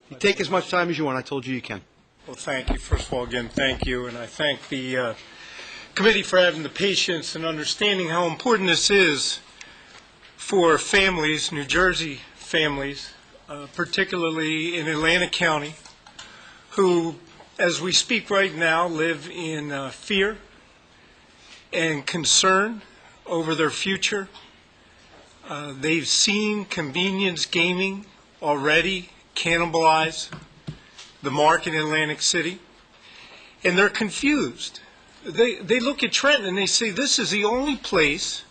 You take as much time as you want. I told you you can. Well, thank you. First of all, again, thank you. And I thank the committee for having the patience and understanding how important this is for families, New Jersey families, particularly in Atlantic County, who, as we speak right now, live in fear and concern over their future. They've seen convenience gaming already cannibalize the market in Atlantic City, and they're confused. They look at Trenton and they say, this is the only place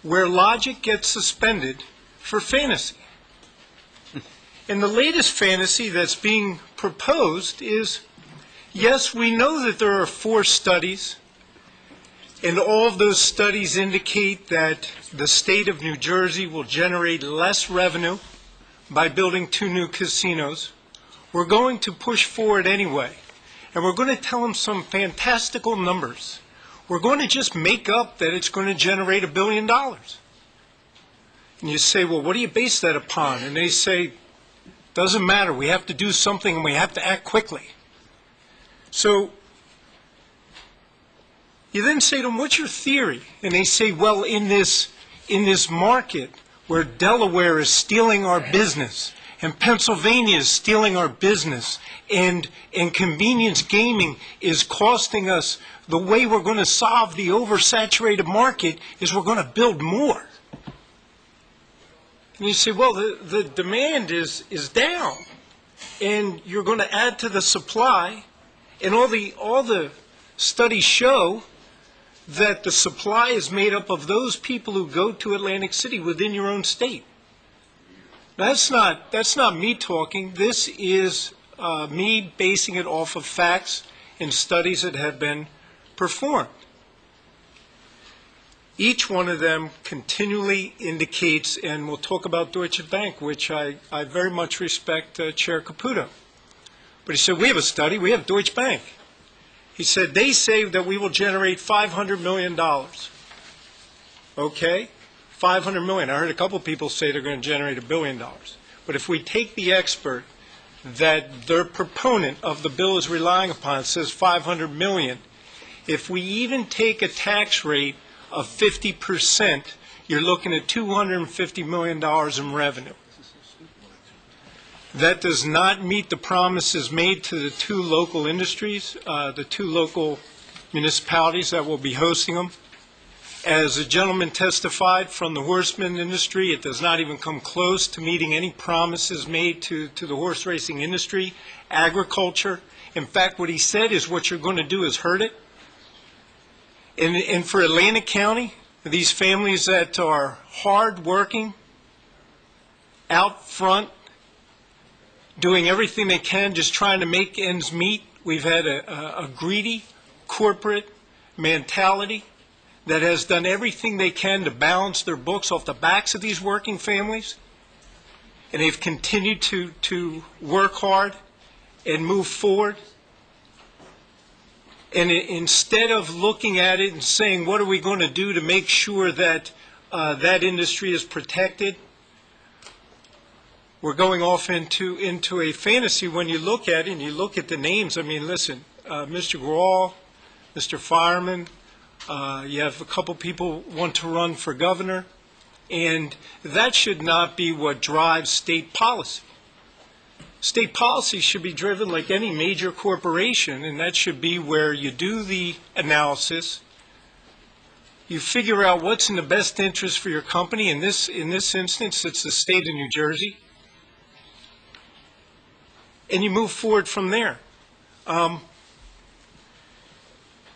where logic gets suspended for fantasy. And the latest fantasy that's being proposed is, yes, we know that there are 4 studies, and all of those studies indicate that the state of New Jersey will generate less revenue by building 2 new casinos. We're going to push forward anyway, and we're going to tell them some fantastical numbers. We're going to just make up that it's going to generate $1 billion. And you say, well, what do you base that upon? And they say, doesn't matter. We have to do something, and we have to act quickly. So you then say to them, what's your theory? And they say, well, in this market where Delaware is stealing our business, and Pennsylvania is stealing our business, and convenience gaming is costing us, the way we're going to solve the oversaturated market is we're going to build more. And you say, well, the demand is down, and you're going to add to the supply, and all the studies show that the supply is made up of those people who go to Atlantic City within your own state. That's not me talking. This is me basing it off of facts and studies that have been performed. Each one of them continually indicates, and we'll talk about Deutsche Bank, which I very much respect Chair Caputo. But he said, we have a study, we have Deutsche Bank. He said, they say that we will generate $500 million. Okay, $500 million. I heard a couple people say they're going to generate $1 billion. But if we take the expert that their proponent of the bill is relying upon, says $500 million, if we even take a tax rate of 50%, you're looking at $250 million in revenue. That does not meet the promises made to the 2 local industries, the 2 local municipalities that will be hosting them. As a gentleman testified from the horseman industry, it does not even come close to meeting any promises made to the horse racing industry, agriculture. In fact, what he said is what you're going to do is hurt it. And for Atlantic County, these families that are hard-working, out front, doing everything they can, just trying to make ends meet, we've had a greedy corporate mentality that has done everything they can to balance their books off the backs of these working families. And they've continued to work hard and move forward. And instead of looking at it and saying, what are we going to do to make sure that that industry is protected, we're going off into a fantasy. When you look at it and you look at the names, I mean, listen, Mr. Grawl, Mr. Fireman, you have a couple people want to run for governor, and that should not be what drives state policy. State policy should be driven like any major corporation, and that should be where you do the analysis, you figure out what's in the best interest for your company. In this instance, it's the state of New Jersey, and you move forward from there.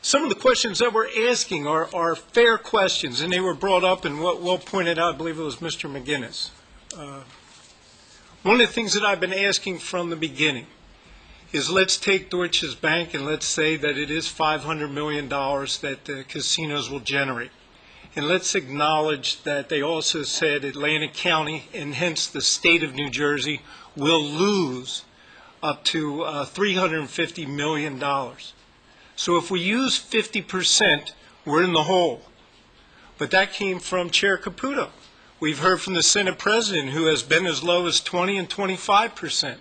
Some of the questions that we're asking are fair questions, and they were brought up, and well pointed out, I believe it was Mr. McGinnis. One of the things that I've been asking from the beginning is, let's take Deutsche Bank and let's say that it is $500 million that the casinos will generate. And let's acknowledge that they also said Atlantic County, and hence the state of New Jersey, will lose up to $350 million. So if we use 50%, we're in the hole. But that came from Chair Caputo. We've heard from the Senate President, who has been as low as 20 and 25%.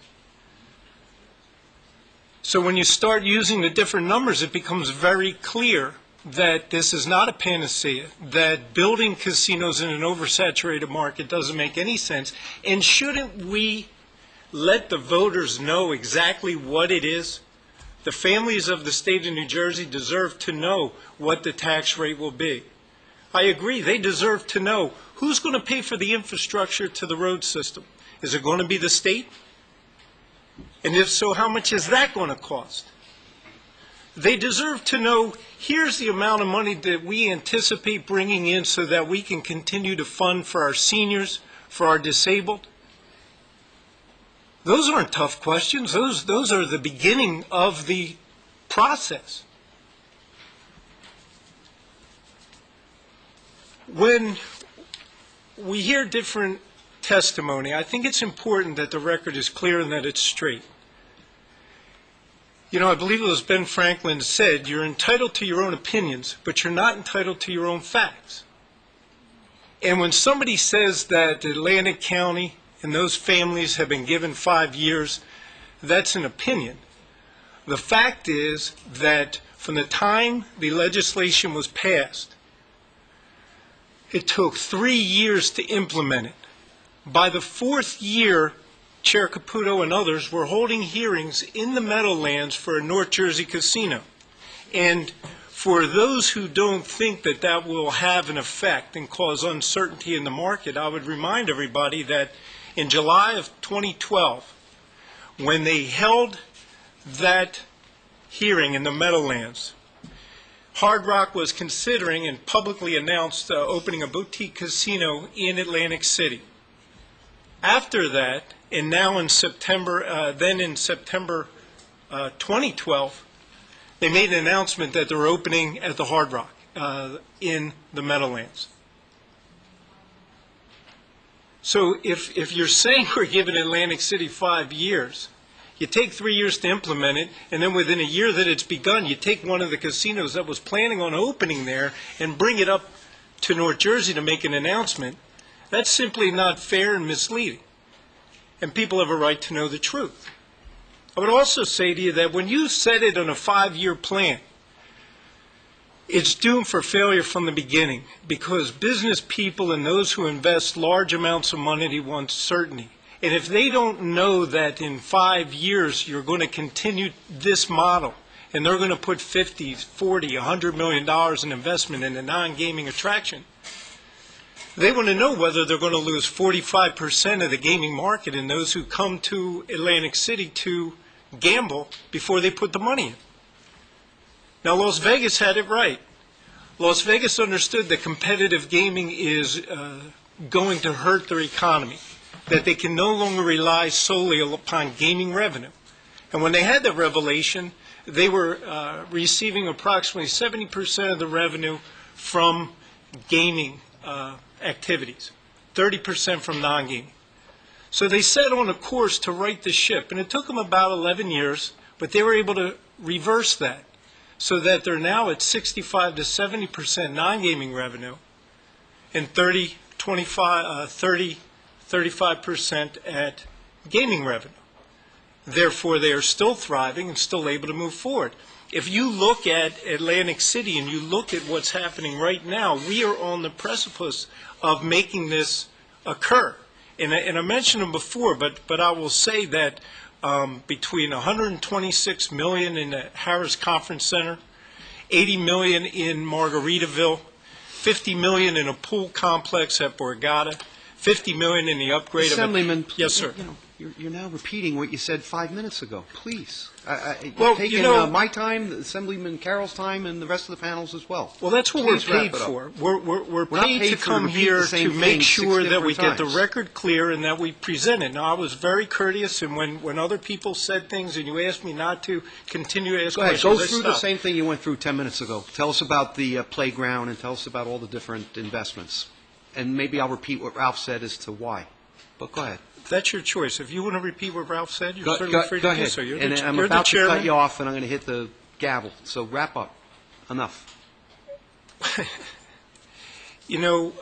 So when you start using the different numbers, it becomes very clear that this is not a panacea, that building casinos in an oversaturated market doesn't make any sense. And shouldn't we let the voters know exactly what it is? The families of the state of New Jersey deserve to know what the tax rate will be. I agree, they deserve to know who's going to pay for the infrastructure to the road system. Is it going to be the state? And if so, how much is that going to cost? They deserve to know, here's the amount of money that we anticipate bringing in so that we can continue to fund for our seniors, for our disabled. Those aren't tough questions. Those are the beginning of the process. When we hear different testimony, I think it's important that the record is clear and that it's straight. You know, I believe it was Ben Franklin said, you're entitled to your own opinions, but you're not entitled to your own facts. And when somebody says that Atlantic County and those families have been given 5 years, that's an opinion. The fact is that from the time the legislation was passed, it took 3 years to implement it. By the 4th year, Chair Caputo and others were holding hearings in the Meadowlands for a North Jersey casino. And for those who don't think that that will have an effect and cause uncertainty in the market, I would remind everybody that in July of 2012, when they held that hearing in the Meadowlands, Hard Rock was considering and publicly announced opening a boutique casino in Atlantic City. After that, and now in September, 2012, they made an announcement that they're opening at the Hard Rock in the Meadowlands. So if you're saying we're giving Atlantic City 5 years, you take 3 years to implement it, and then within a year that it's begun, you take one of the casinos that was planning on opening there and bring it up to North Jersey to make an announcement, that's simply not fair and misleading. And people have a right to know the truth. I would also say to you that when you set it on a 5-year plan, it's doomed for failure from the beginning because business people and those who invest large amounts of money want certainty. And if they don't know that in 5 years you're going to continue this model and they're going to put 50, 40, $100 million in investment in a non-gaming attraction, they want to know whether they're going to lose 45% of the gaming market and those who come to Atlantic City to gamble before they put the money in. Now, Las Vegas had it right. Las Vegas understood that competitive gaming is going to hurt their economy, that they can no longer rely solely upon gaming revenue. And when they had that revelation, they were receiving approximately 70% of the revenue from gaming activities, 30% from non-gaming. So they set on a course to right the ship, and it took them about 11 years, but they were able to reverse that so that they're now at 65 to 70% non-gaming revenue and 35% at gaming revenue. Therefore, they are still thriving and still able to move forward. If you look at Atlantic City and you look at what's happening right now, we are on the precipice of making this occur. And I mentioned them before, but I will say that between $126 million in the Harris Conference Center, $80 million in Margaritaville, $50 million in a pool complex at Borgata, $50 million in the upgrade Assemblyman, of yes, sir. You're now repeating what you said 5 minutes ago. Please. Well, taking you know, my time, Assemblyman Carroll's time, and the rest of the panels as well. Well, that's what Please we're paid for. We're paid to come here to make sure that we get the record clear and that we present it. Now, I was very courteous, and when other people said things and you asked me not to continue to ask questions, Go through the same thing you went through 10 minutes ago. Tell us about the playground and tell us about all the different investments. And maybe I'll repeat what Ralph said as to why. But go ahead. That's your choice. If you want to repeat what Ralph said, you're certainly free to do so. You're and I'm about to cut you off, and I'm going to hit the gavel. So wrap up. Enough. You know,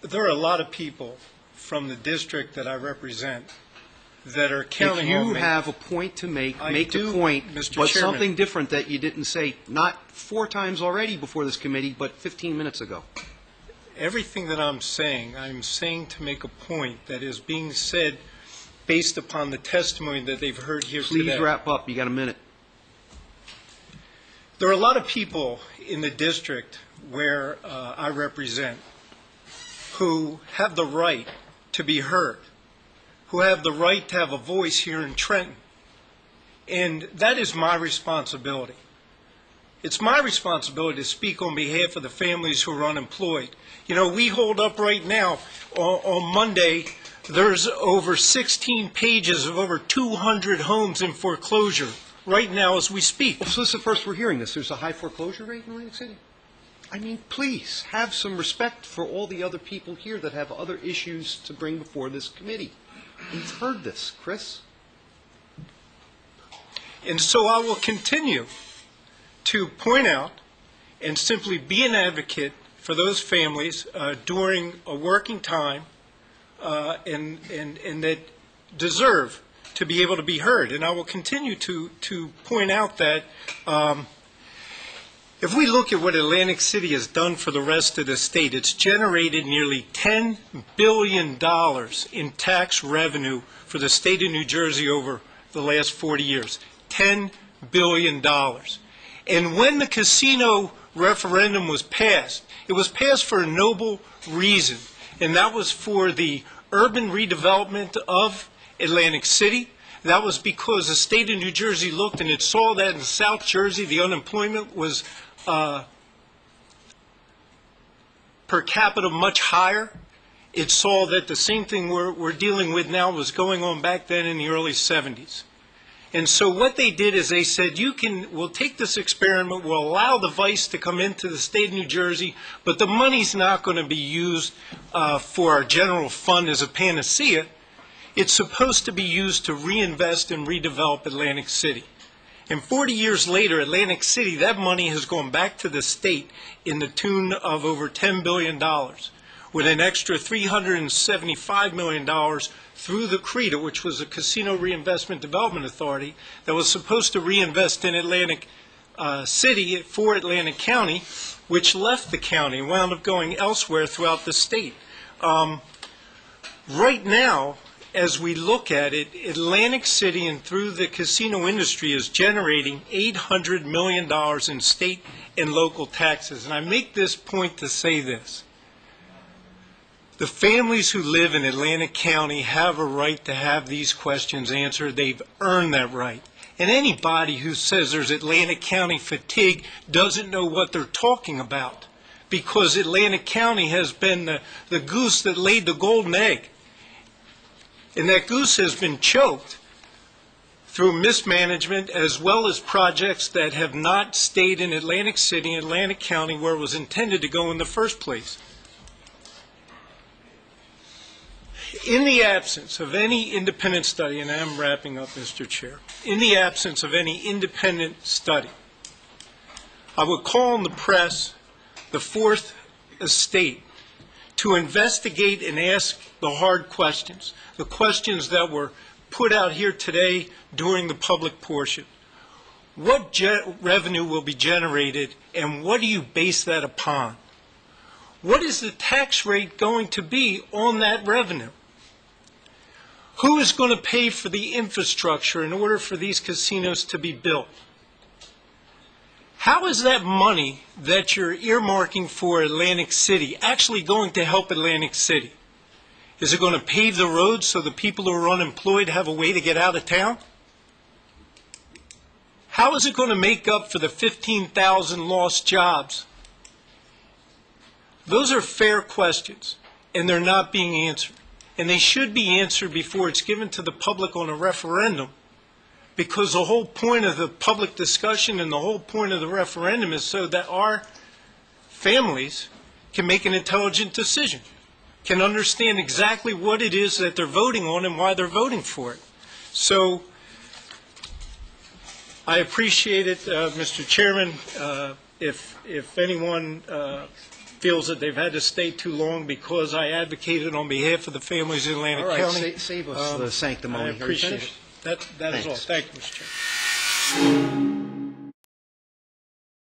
there are a lot of people from the district that I represent that are If counting on you me. have a point to make, I make do, the point, Mr. but Chairman. something different that you didn't say, not 4 times already before this committee, but 15 minutes ago. Everything that I'm saying to make a point that is being said based upon the testimony that they've heard here today. Please wrap up. You got a minute. There are a lot of people in the district where I represent who have the right to be heard, who have the right to have a voice here in Trenton. And that is my responsibility. It's my responsibility to speak on behalf of the families who are unemployed. You know, we hold up right now, on Monday, there's over 16 pages of over 200 homes in foreclosure right now as we speak. Well, so this is the first we're hearing this. There's a high foreclosure rate in Atlantic City? I mean, please, have some respect for all the other people here that have other issues to bring before this committee. We've heard this, Chris. And so I will continue to point out and simply be an advocate for those families during a working time and that deserve to be able to be heard. And I will continue to point out that if we look at what Atlantic City has done for the rest of the state, it's generated nearly $10 billion in tax revenue for the state of New Jersey over the last 40 years. $10 billion. And when the casino referendum was passed, it was passed for a noble reason, and that was for the urban redevelopment of Atlantic City. That was because the state of New Jersey looked and it saw that in South Jersey the unemployment was per capita much higher. It saw that the same thing we're dealing with now was going on back then in the early 70s. And so what they did is they said, we'll take this experiment, we'll allow the vice to come into the state of New Jersey, but the money's not going to be used for our general fund as a panacea. It's supposed to be used to reinvest and redevelop Atlantic City. And 40 years later, Atlantic City, that money has gone back to the state in the tune of over $10 billion, with an extra $375 million through the CREDA, which was a Casino Reinvestment Development Authority that was supposed to reinvest in Atlantic City for Atlantic County, which left the county and wound up going elsewhere throughout the state. Right now, as we look at it, Atlantic City and through the casino industry is generating $800 million in state and local taxes. And I make this point to say this. The families who live in Atlantic County have a right to have these questions answered. They've earned that right. And anybody who says there's Atlantic County fatigue doesn't know what they're talking about, because Atlantic County has been the goose that laid the golden egg. And that goose has been choked through mismanagement as well as projects that have not stayed in Atlantic City and Atlantic County where it was intended to go in the first place. In the absence of any independent study, and I am wrapping up, Mr. Chair, in the absence of any independent study, I would call on the press, the Fourth Estate, to investigate and ask the hard questions, the questions that were put out here today during the public portion. What revenue will be generated, and what do you base that upon? What is the tax rate going to be on that revenue? Who is going to pay for the infrastructure in order for these casinos to be built? How is that money that you're earmarking for Atlantic City actually going to help Atlantic City? Is it going to pave the roads so the people who are unemployed have a way to get out of town? How is it going to make up for the 15,000 lost jobs? Those are fair questions, and they're not being answered. And they should be answered before it's given to the public on a referendum, because the whole point of the public discussion and the whole point of the referendum is so that our families can make an intelligent decision, can understand exactly what it is that they're voting on and why they're voting for it. So I appreciate it, Mr. Chairman. If anyone feels that they've had to stay too long because I advocated on behalf of the families in Atlantic All right, County. save us the sanctimony. I Are you appreciate finished? it. That is all. Thanks. Thank you, Mr. Chairman.